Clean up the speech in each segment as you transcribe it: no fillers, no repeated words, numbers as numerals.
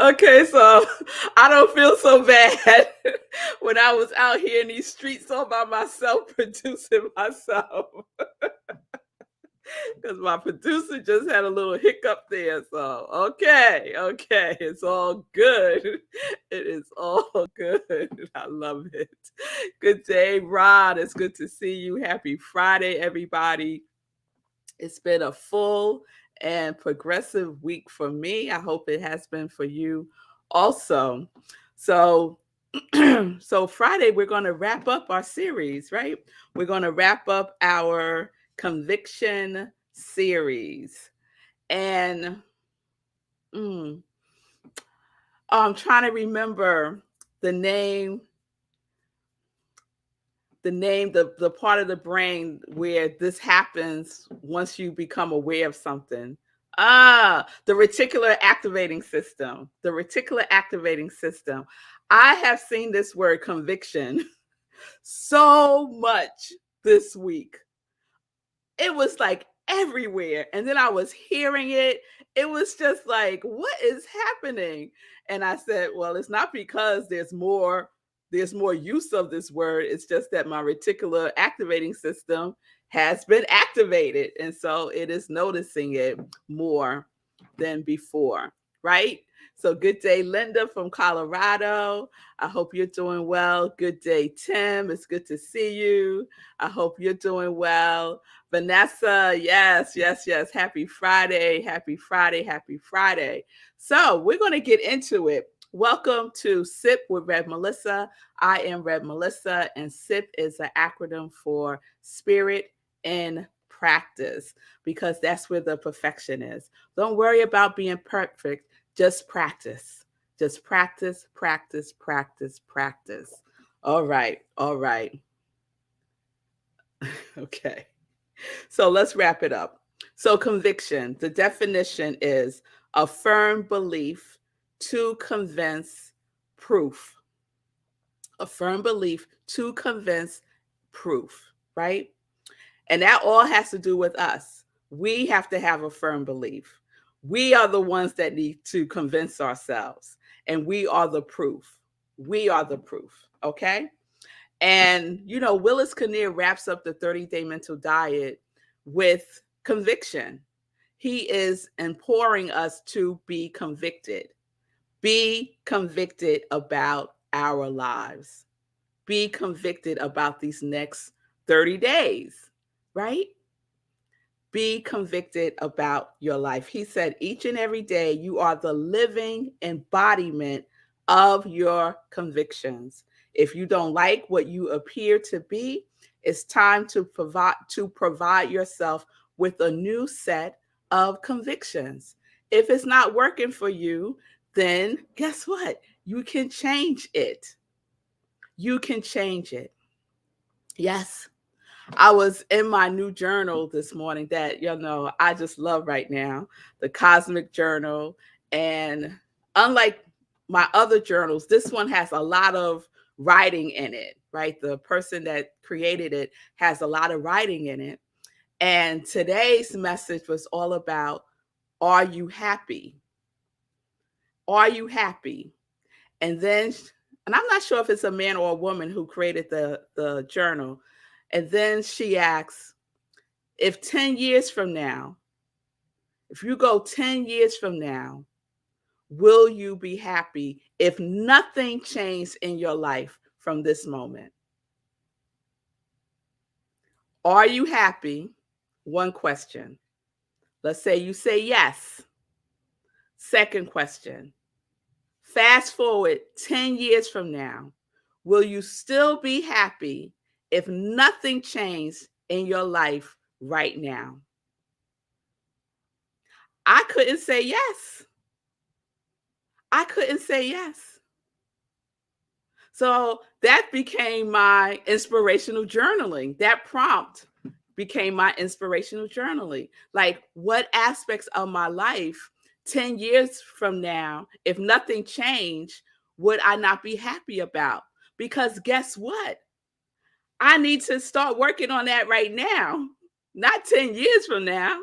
Okay, so I don't feel so bad when I was out here in these streets all by myself, producing myself, because my producer just had a little hiccup there. So, okay, it's all good. It is all good. I love it. Good day, Rod. It's good to see you. Happy Friday, everybody. It's been a full and progressive week for me. I hope it has been for you also. So, so Friday we're going to wrap up our series, right? We're going to wrap up our conviction series. And mm, I'm trying to remember the name the part of the brain where this happens once you become aware of something. The reticular activating system. The reticular activating system. I have seen this word conviction so much this week. It was like everywhere. And then I was hearing it. It was just like, what is happening? And I said, well, it's not because there's more use of this word. It's just that my reticular activating system has been activated. And so it is noticing it more than before, right? So good day, Linda from Colorado. I hope you're doing well. Good day, Tim. It's good to see you. I hope you're doing well. Vanessa, yes. Happy Friday. Happy Friday. Happy Friday. So we're going to get into it. Welcome to SIP with Rev Melissa. I am Rev Melissa, and SIP is an acronym for Spirit in Practice, because that's where the perfection is. Don't worry about being perfect. Just practice. Just practice, practice, practice, practice. All right. Okay. So let's wrap it up. So, conviction, the definition is a firm belief to convince proof. A firm belief to convince proof, right? And that all has to do with us. We have to have a firm belief. We are the ones that need to convince ourselves, and we are the proof. We are the proof, okay? And, Willis Kinnear wraps up the 30-day mental diet with conviction. He is imploring us to be convicted. Be convicted about our lives. Be convicted about these next 30 days, right? Be convicted about your life. He said, each and every day, you are the living embodiment of your convictions. If you don't like what you appear to be, it's time to provide yourself with a new set of convictions. If it's not working for you, then guess what? You can change it. You can change it. Yes. I was in my new journal this morning that, I just love right now, the Cosmic Journal. And unlike my other journals, this one has a lot of writing in it, right? The person that created it has a lot of writing in it. And today's message was all about, are you happy? Are you happy? And then, and I'm not sure if it's a man or a woman who created the journal. And then she asks, if 10 years from now, if you go 10 years from now, will you be happy if nothing changed in your life from this moment? Are you happy? One question. Let's say you say yes. Second question. Fast forward 10 years from now, will you still be happy if nothing changed in your life right now? I couldn't say yes. I couldn't say yes. So that became my inspirational journaling. That prompt became my inspirational journaling. Like, what aspects of my life 10 years from now, if nothing changed, would I not be happy about? Because guess what? I need to start working on that right now, not 10 years from now,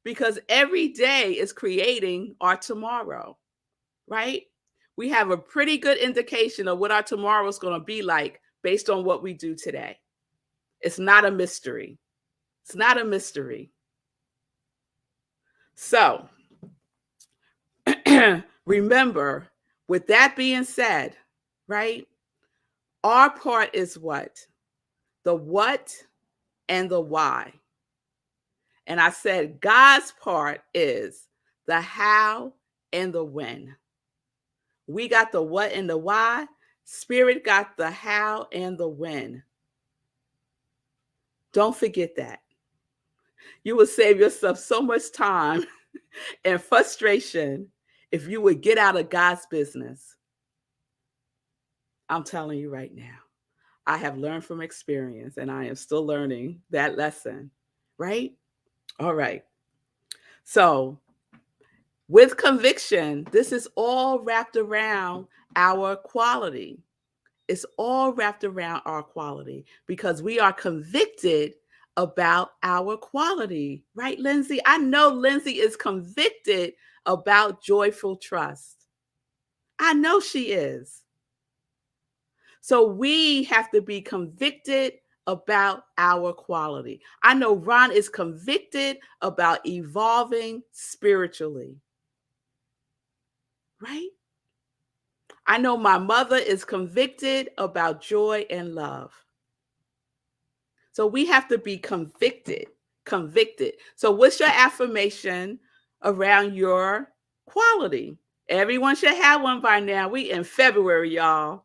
because every day is creating our tomorrow. right? We have a pretty good indication of what our tomorrow is going to be like based on what we do today. It's not a mystery. It's not a mystery. So, remember, with that being said, right? Our part is what? The what and the why. And I said God's part is the how and the when. We got the what and the why. Spirit got the how and the when. Don't forget that. You will save yourself so much time and frustration if you would get out of God's business. I'm telling you right now. I have learned from experience and I am still learning that lesson, right? All right. So, with conviction, this is all wrapped around our quality. It's all wrapped around our quality because we are convicted about our quality, right, Lindsay? I know Lindsay is convicted about joyful trust. I know she is. So we have to be convicted about our quality. I know Ron is convicted about evolving spiritually, right? I know my mother is convicted about joy and love. So we have to be convicted, convicted. So what's your affirmation around your quality? Everyone should have one by now. We in February, y'all.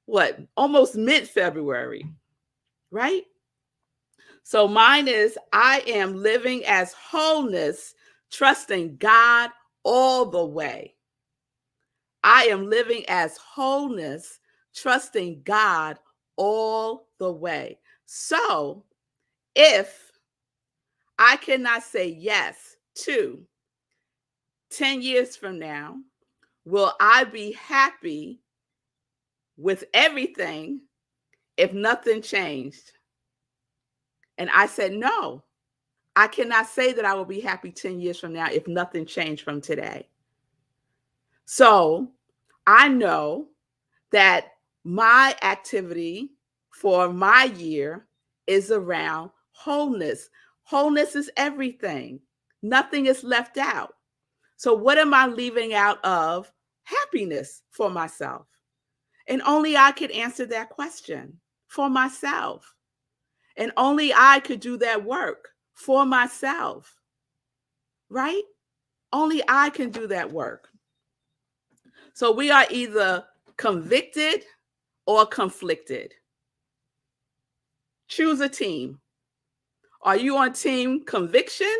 What? Almost mid-February, right? So mine is I am living as wholeness, trusting God all the way. I am living as wholeness, trusting God all the way. So if I cannot say yes to 10 years from now, will I be happy with everything if nothing changed? And I said, no, I cannot say that I will be happy 10 years from now if nothing changed from today. So I know that my activity for my year is around wholeness. Wholeness is everything. Nothing is left out. So what am I leaving out of happiness for myself? And only I could answer that question for myself. And only I could do that work for myself, right? Only I can do that work. So we are either convicted or conflicted. Choose a team. Are you on team conviction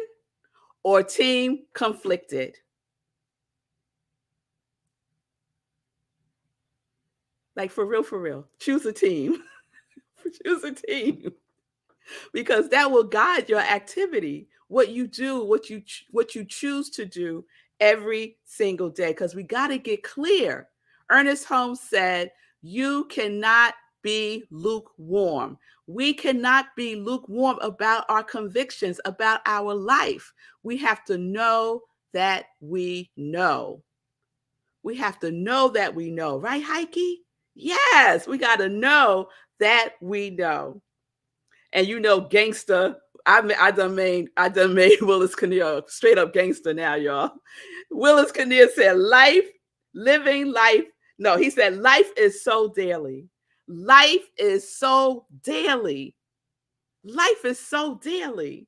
or team conflicted? Like for real, choose a team. Choose a team because that will guide your activity, what you do, what you choose to do every single day. Because we got to get clear. Ernest Holmes said, "You cannot be lukewarm. We cannot be lukewarm about our convictions, about our life. We have to know that we know. We have to know that we know, right, Heike? Yes, we got to know that we know." And you know, gangster, I done made Willis Kinnear straight up gangster now, y'all. Willis Kinnear said, living life. No, he said, life is so daily. Life is so daily. Life is so daily.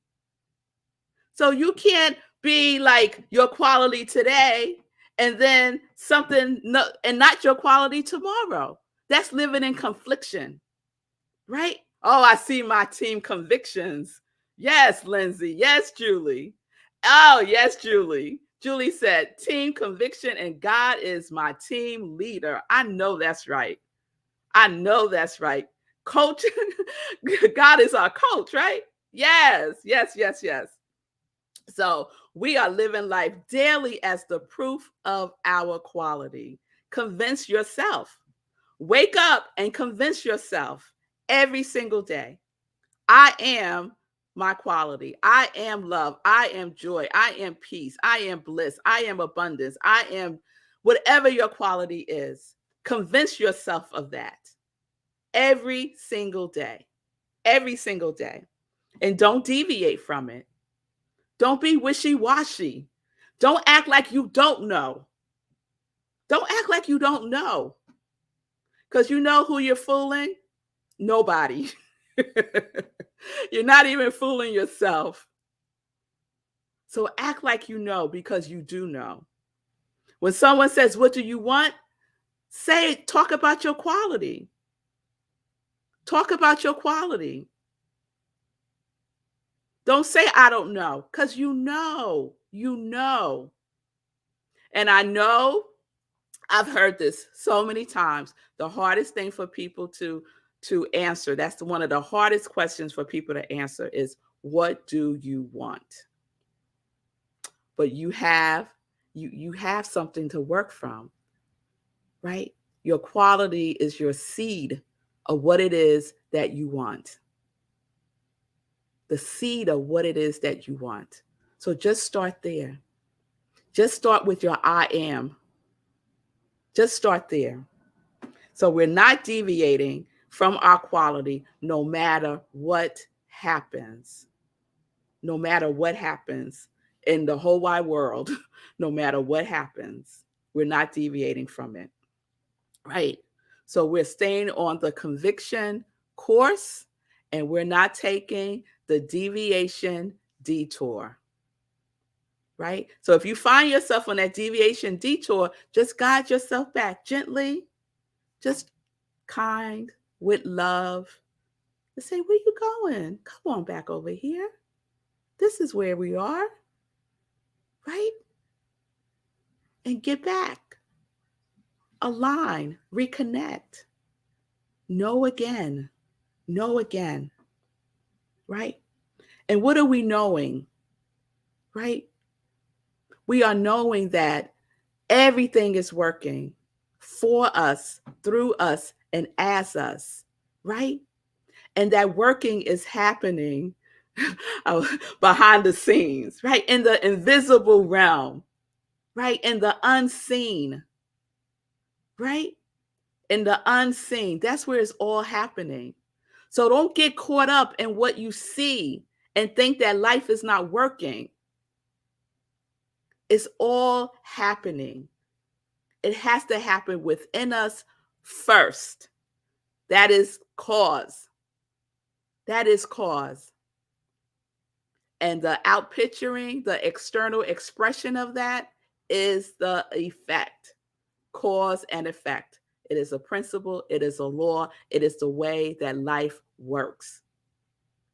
So you can't be like your quality today and then something no, and not your quality tomorrow. That's living in confliction, right? Oh, I see my team convictions. Yes, Lindsay. Yes, Julie. Oh, yes, Julie. Julie said, team conviction, and God is my team leader. I know that's right. I know that's right. Coach, God is our coach, right? Yes, yes, yes, yes. So we are living life daily as the proof of our quality. Convince yourself. Wake up and convince yourself every single day. I am my quality. I am love. I am joy. I am peace. I am bliss. I am abundance. I am Whatever your quality is, convince yourself of that every single day. Every single day. And don't deviate from it. Don't be wishy-washy. Don't act like you don't know. Don't act like you don't know. Because you know who you're fooling? Nobody. You're not even fooling yourself. So act like you know, because you do know. When someone says, "What do you want?" Talk about your quality. Talk about your quality. Don't say, "I don't know," because you know. You know. And I know I've heard this so many times. The hardest thing for people to answer, that's one of the hardest questions for people to answer, is, what do you want? But you have something to work from, right? Your quality is your seed of what it is that you want. The seed of what it is that you want. So just start there. Just start with your I am. Just start there. So we're not deviating from our quality no matter what happens. No matter what happens in the whole wide world, no matter what happens, we're not deviating from it. Right? So we're staying on the conviction course, and we're not taking the deviation detour. Right? So if you find yourself on that deviation detour, just guide yourself back gently, just kind, with love. Just say, "Where you going? Come on back over here. This is where we are." Right? And get back. Align, reconnect. Know again. Know again. Right? And what are we knowing? Right? We are knowing that everything is working for us, through us, and as us. Right? And that working is happening behind the scenes, right? In the invisible realm, right? In the unseen, right? In the unseen. That's where it's all happening. So don't get caught up in what you see and think that life is not working. It's all happening. It has to happen within us first. That is cause. That is cause. And the outpicturing, the external expression of that, is the effect. Cause and effect. It is a principle. It is a law. It is the way that life works.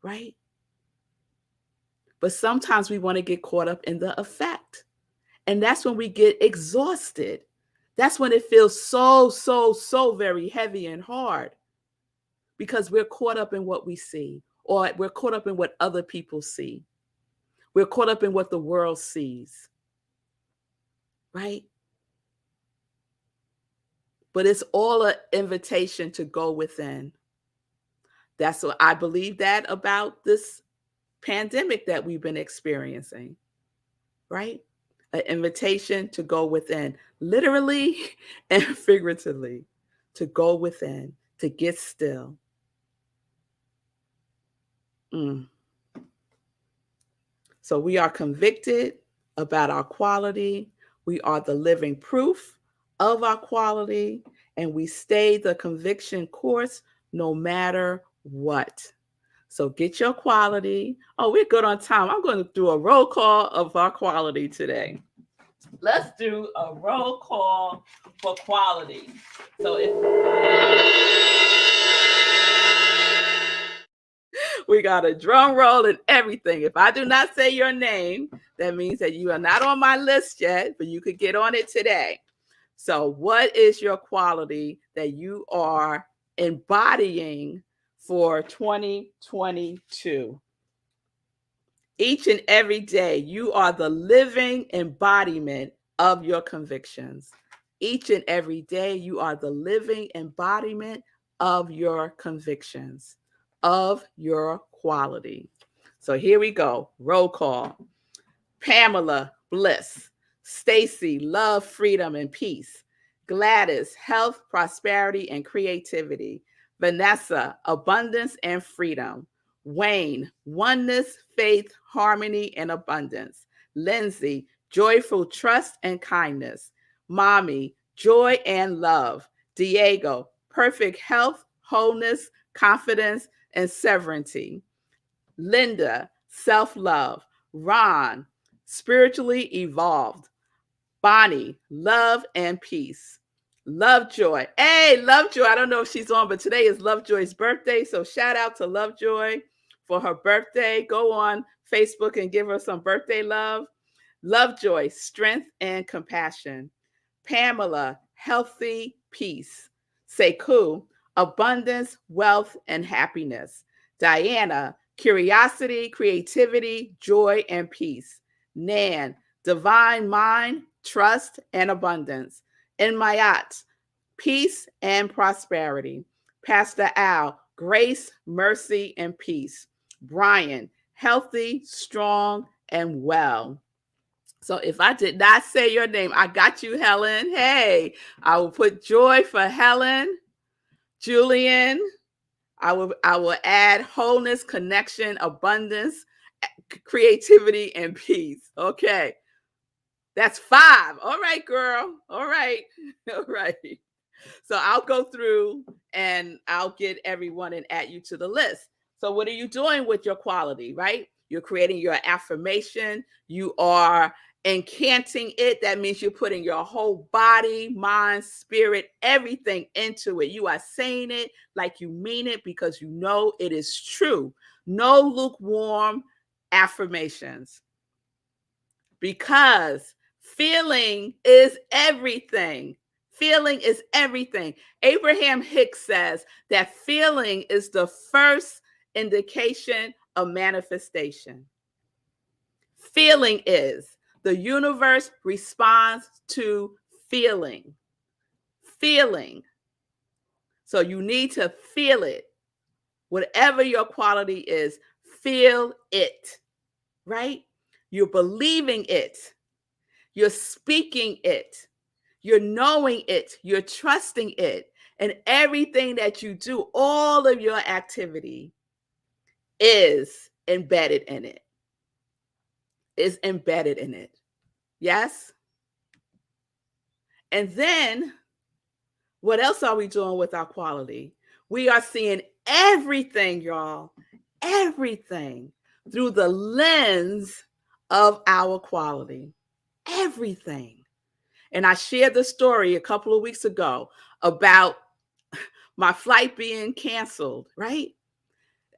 Right? But sometimes we want to get caught up in the effect. And that's when we get exhausted. That's when it feels so very heavy and hard, because we're caught up in what we see, or we're caught up in what other people see. We're caught up in what the world sees. Right? But it's all an invitation to go within. That's what I believe that about this pandemic that we've been experiencing, right? An invitation to go within, literally and figuratively, to go within, to get still. So we are convicted about our quality. We are the living proof of our quality, and we stay the conviction course no matter what. So get your quality. Oh, we're good on time. I'm going to do a roll call of our quality today. Let's do a roll call for quality. So we got a drum roll and everything. If I do not say your name, that means that you are not on my list yet, but you could get on it today. So what is your quality that you are embodying for 2022? Each and every day, you are the living embodiment of your convictions. Each and every day, you are the living embodiment of your convictions, of your quality. So here we go. Roll call. Pamela Bliss. Stacy, love, freedom, and peace. Gladys, health, prosperity, and creativity. Vanessa, abundance and freedom. Wayne, oneness, faith, harmony, and abundance. Lindsay, joyful trust and kindness. Mommy, joy and love. Diego, perfect health, wholeness, confidence, and severity. Linda, self love. Ron, spiritually evolved. Bonnie, love and peace. Lovejoy. Hey, Lovejoy. I don't know if she's on, but today is Lovejoy's birthday. So shout out to Lovejoy for her birthday. Go on Facebook and give her some birthday love. Lovejoy, strength and compassion. Pamela, healthy peace. Sekou, abundance, wealth, and happiness. Diana, curiosity, creativity, joy, and peace. Nan, divine mind, trust, and abundance. Enmayat, peace and prosperity. Pastor Al, grace, mercy, and peace. Brian, healthy, strong, and well. So if I did not say your name, I got you, Helen. Hey, I will put joy for Helen. Julian, I will add wholeness, connection, abundance, creativity, and peace. Okay. That's 5. All right, girl. All right. All right. So I'll go through and I'll get everyone and add you to the list. So what are you doing with your quality, right? You're creating your affirmation. You are incanting it. That means you're putting your whole body, mind, spirit, everything into it. You are saying it like you mean it because you know it is true. No lukewarm affirmations. Because feeling is everything. Feeling is everything. Abraham Hicks says that feeling is the first indication of manifestation. Feeling is the universe responds to feeling. Feeling. So you need to feel it. Whatever your quality is, feel it, right? You're believing it. You're speaking it. You're knowing it. You're trusting it. And everything that you do, all of your activity is embedded in it. Is embedded in it. Yes? And then what else are we doing with our quality? We are seeing everything, y'all, everything through the lens of our quality. Everything. And I shared the story a couple of weeks ago about my flight being canceled, right?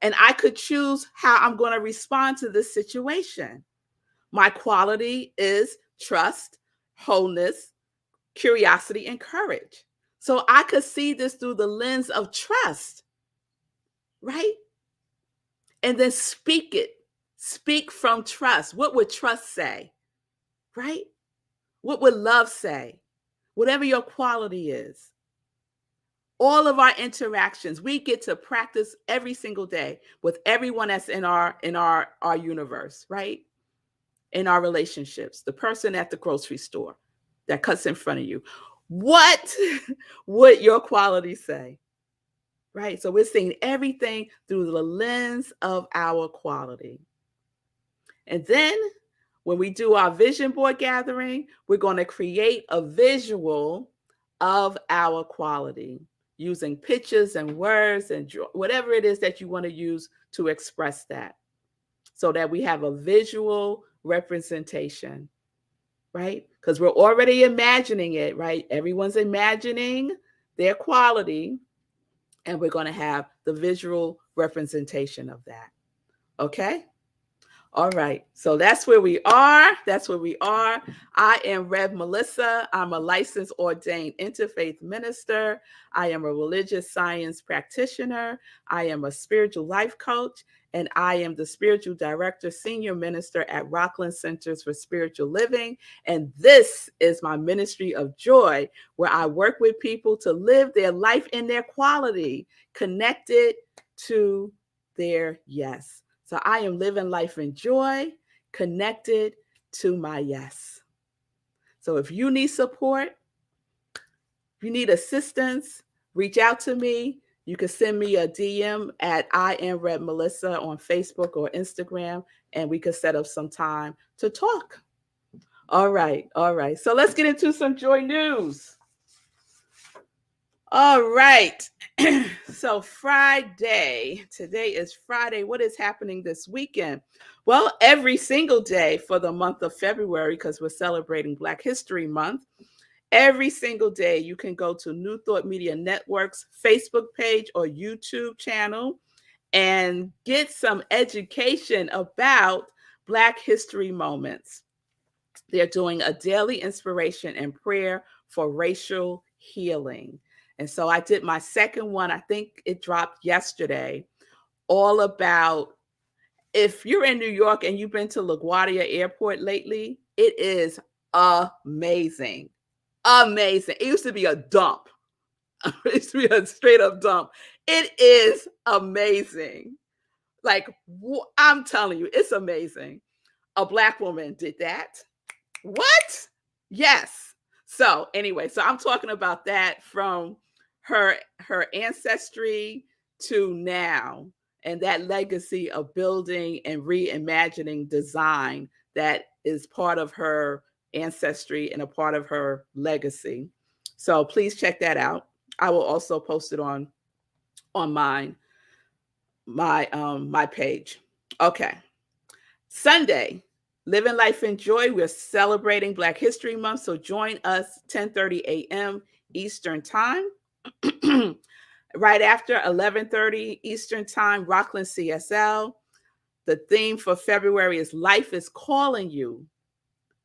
And I could choose how I'm going to respond to this situation. My quality is trust, wholeness, curiosity, and courage. So I could see this through the lens of trust, right? And then speak it. Speak from trust. What would trust say, right? What would love say? Whatever your quality is. All of our interactions, we get to practice every single day with everyone that's in our universe, right? In our relationships, the person at the grocery store that cuts in front of you. What would your quality say? Right? So we're seeing everything through the lens of our quality. And then when we do our vision board gathering, we're going to create a visual of our quality using pictures and words and whatever it is that you want to use to express that, so that we have a visual representation, right? Because we're already imagining it, right? Everyone's imagining their quality, and we're going to have the visual representation of that. Okay? All right, so that's where we are. That's where we are. I am Rev Melissa. I'm a licensed ordained interfaith minister. I am a religious science practitioner. I am a spiritual life coach, and I am the spiritual director, senior minister at Rockland Centers for Spiritual Living. And this is my ministry of joy, where I work with people to live their life in their quality, connected to their yes. So I am living life in joy, connected to my yes. So if you need support, if you need assistance, reach out to me. You can send me a DM at iamrevmelissa on Facebook or Instagram, and we can set up some time to talk. All right, all right. So let's get into some joy news. All right. So today is Friday. What is happening this weekend? Well, every single day for the month of February, because we're celebrating Black History Month, every single day you can go to New Thought Media Network's Facebook page or YouTube channel and get some education about Black history moments. They're doing a daily inspiration and prayer for racial healing. And so I did my second one. I think it dropped yesterday, all about, if you're in New York and you've been to LaGuardia Airport lately, it is amazing. Amazing. It used to be a dump. It used to be a straight up dump. It is amazing. Like, I'm telling you, it's amazing. A Black woman did that. What? Yes. So anyway, so I'm talking about that from her ancestry to now, and that legacy of building and reimagining design that is part of her ancestry and a part of her legacy. So please check that out. I will also post it on my page. Okay. Sunday, Living Life in Joy. We're celebrating Black History Month, so join us 10:30 a.m. Eastern Time. Right after 11:30 Eastern Time, Rockland CSL. The theme for February is Life is Calling You.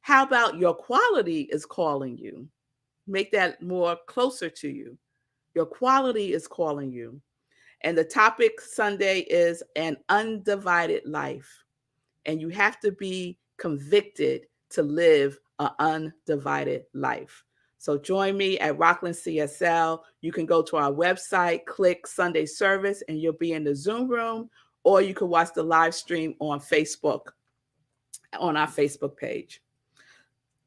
How about Your Quality is Calling You? Make that more closer to you. Your quality is calling you. And the topic Sunday is An Undivided Life. And you have to be convicted to live an undivided life. So join me at Rockland CSL. You can go to our website, click Sunday service, and you'll be in the Zoom room, or you can watch the live stream on Facebook, on our Facebook page.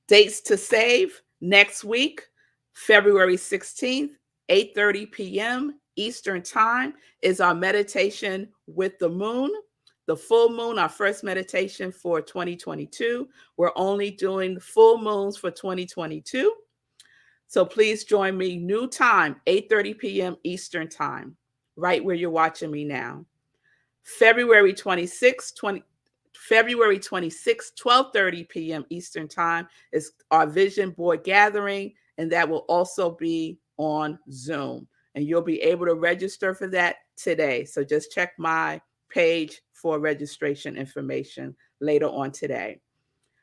Dates to save next week, February 16th, 8:30 p.m. Eastern Time is our meditation with the moon. The full moon, our first meditation for 2022. We're only doing full moons for 2022. So please join me, new time, 8:30 p.m. Eastern Time, right where you're watching me now. February 26th, 12:30 p.m. Eastern Time is our vision board gathering, and that will also be on Zoom. And you'll be able to register for that today. So just check my page for registration information later on today.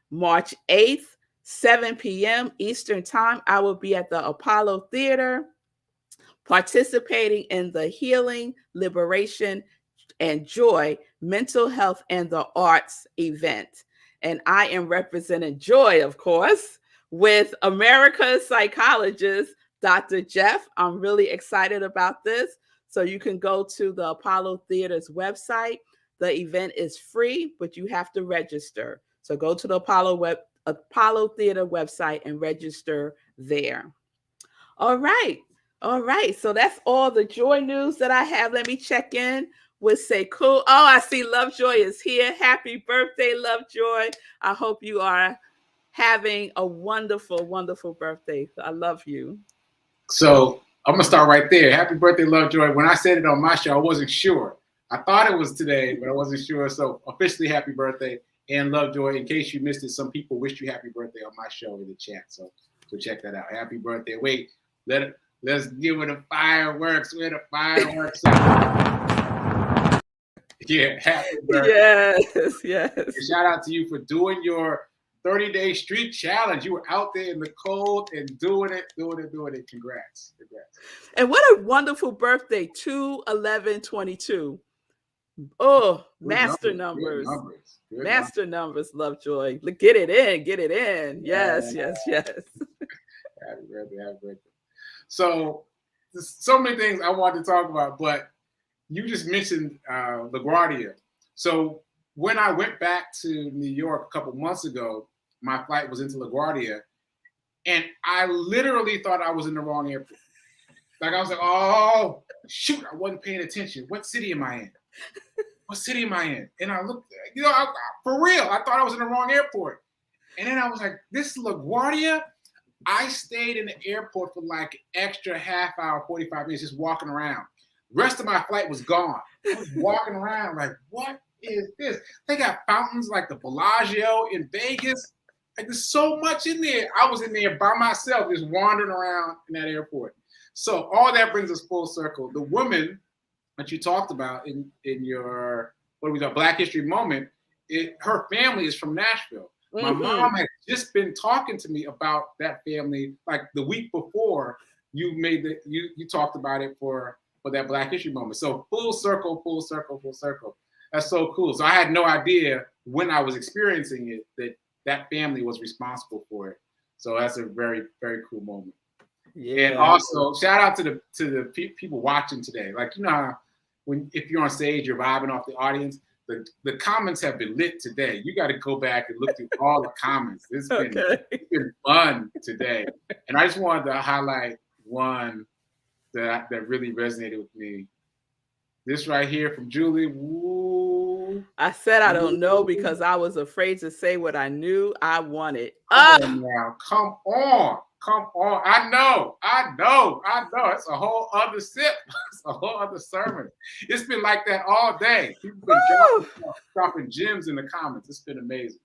March 8th, 7 p.m. Eastern Time, I will be at the Apollo Theater participating in the Healing, Liberation, and Joy Mental Health and the Arts event. And I am representing Joy, of course, with America's psychologist, Dr. Jeff. I'm really excited about this. So you can go to the Apollo Theater's website. The event is free, but you have to register. So go to the Apollo Theater website and register there. All right. All right. So that's all the joy news that I have. Let me check in with Sekou. Oh, I see Lovejoy is here. Happy birthday, Lovejoy. I hope you are having a wonderful, wonderful birthday. I love you. So I'm going to start right there. Happy birthday, Lovejoy. When I said it on my show, I wasn't sure. I thought it was today, but I wasn't sure. So officially, happy birthday. And Lovejoy, in case you missed it, some people wished you happy birthday on my show in the chat. So check that out. Happy birthday. Wait, let's give it the fireworks. Where the fireworks are. Yeah, happy birthday. Yes. And shout out to you for doing your 30-day streak challenge. You were out there in the cold and doing it. Congrats. And what a wonderful birthday, 2/11/22. Oh, master numbers. Master numbers, Lovejoy. Get it in. Yes. Happy birthday. So many things I wanted to talk about, but you just mentioned LaGuardia. So when I went back to New York a couple months ago, my flight was into LaGuardia, And I literally thought I was in the wrong airport. Like I was like, oh shoot, I wasn't paying attention. What city am I in? What city am I in? And I looked, for real, I thought I was in the wrong airport. And then I was like, this is LaGuardia? I stayed in the airport for like extra half hour, 45 minutes, just walking around. The rest of my flight was gone. I was walking around like, what is this? They got fountains like the Bellagio in Vegas. Like there's so much in there. I was in there by myself, just wandering around in that airport. So all that brings us full circle. The woman that you talked about in your, what we call Black History Moment, her family is from Nashville. My mom had just been talking to me about that family like the week before you talked about it for that Black History Moment. So full circle, full circle, full circle. That's so cool. So I had no idea when I was experiencing it that family was responsible for it. So that's a very, very cool moment. Yeah. And also shout out to the people watching today. Like, you know how if you're on stage, you're vibing off the audience. The comments have been lit today. You got to go back and look through all the comments. It's been fun today. And I just wanted to highlight one that really resonated with me. This right here from Julie. Woo. I said I don't know because I was afraid to say what I knew I wanted. Come on now. Come on. I know. It's a whole other sip. It's a whole other sermon. It's been like that all day. People been dropping gems in the comments. It's been amazing.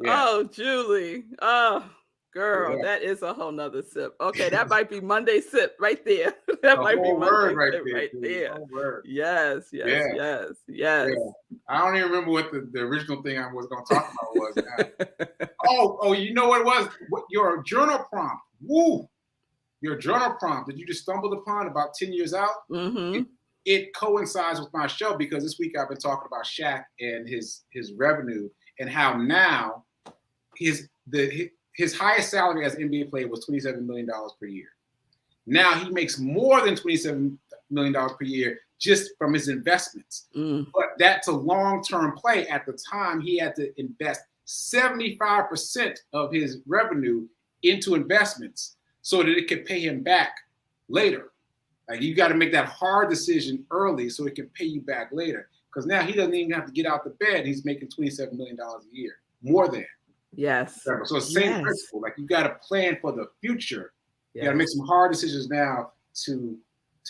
Yeah. Oh, Julie. Oh, girl, that is a whole nother sip. Okay, that might be Monday sip right there. That might be Monday sip right there. Yes. Yeah. I don't even remember what the original thing I was going to talk about was. Oh, you know what it was? Your journal prompt. Woo! Your journal prompt that you just stumbled upon about 10 years out. Mm-hmm. It coincides with my show because this week I've been talking about Shaq and his revenue and how now his highest salary as an NBA player was $27 million per year. Now he makes more than $27 million per year just from his investments. But that's a long-term play. At the time, he had to invest 75% of his revenue into investments so that it could pay him back later. Like you got to make that hard decision early so it can pay you back later. Because now he doesn't even have to get out the bed. He's making $27 million a year, more than. Yes. So it's the same principle. Like you got to plan for the future. You got to make some hard decisions now to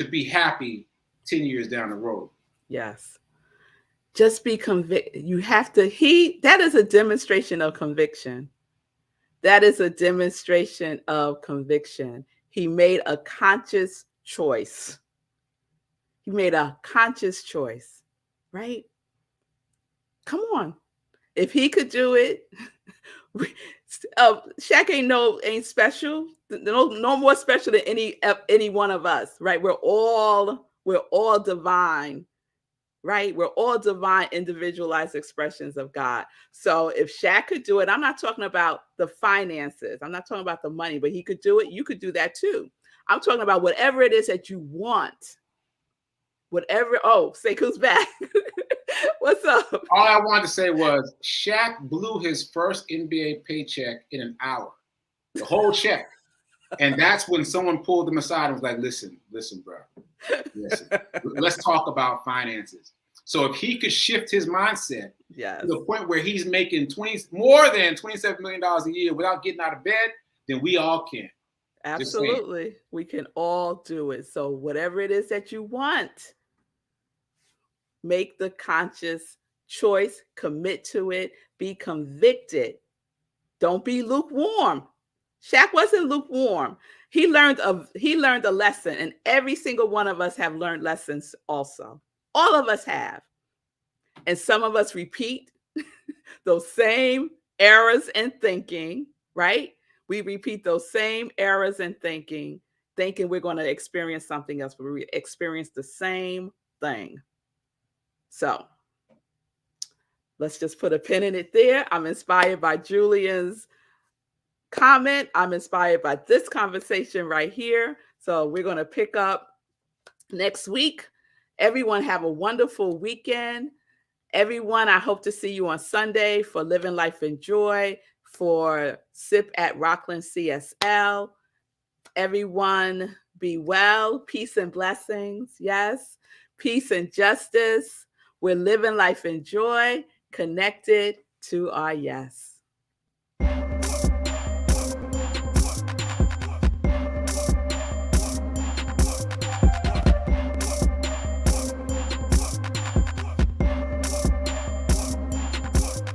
be happy 10 years down the road. Yes. Just be convicted. You have to, that is a demonstration of conviction. That is a demonstration of conviction. He made a conscious choice. He made a conscious choice, right? Come on. If he could do it, Shaq ain't special. No more special than any one of us, right? We're all divine, right? We're all divine, individualized expressions of God. So if Shaq could do it, I'm not talking about the finances. I'm not talking about the money, but he could do it. You could do that too. I'm talking about whatever it is that you want. Whatever. Oh, Sekou's back. What's up? All I wanted to say was Shaq blew his first NBA paycheck in an hour. The whole check. And that's when someone pulled him aside and was like, listen, bro. Listen. Let's talk about finances. So if he could shift his mindset to the point where he's making more than $27 million a year without getting out of bed, then we all can. Absolutely. We can all do it. So whatever it is that you want, make the conscious choice, commit to it, be convicted. Don't be lukewarm. Shaq wasn't lukewarm. He learned a lesson, and every single one of us have learned lessons also. All of us have. And some of us repeat those same errors in thinking, right? We repeat those same errors in thinking we're going to experience something else, but we experience the same thing. So let's just put a pin in it there. I'm inspired by Julian's comment. I'm inspired by this conversation right here. So we're going to pick up next week. Everyone have a wonderful weekend. Everyone, I hope to see you on Sunday for Living Life in Joy. for Sip at Rockland CSL. Everyone be well, peace and blessings. Yes, peace and justice. We're living life in joy, connected to our yes.